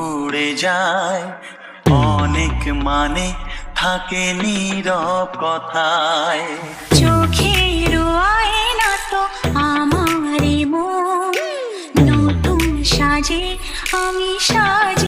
উড়ে যায়, অনেক মানে থাকে নীরব কথায়। চোখের আয়না তো আমারই মন, নতুন সাজে আমি সাজ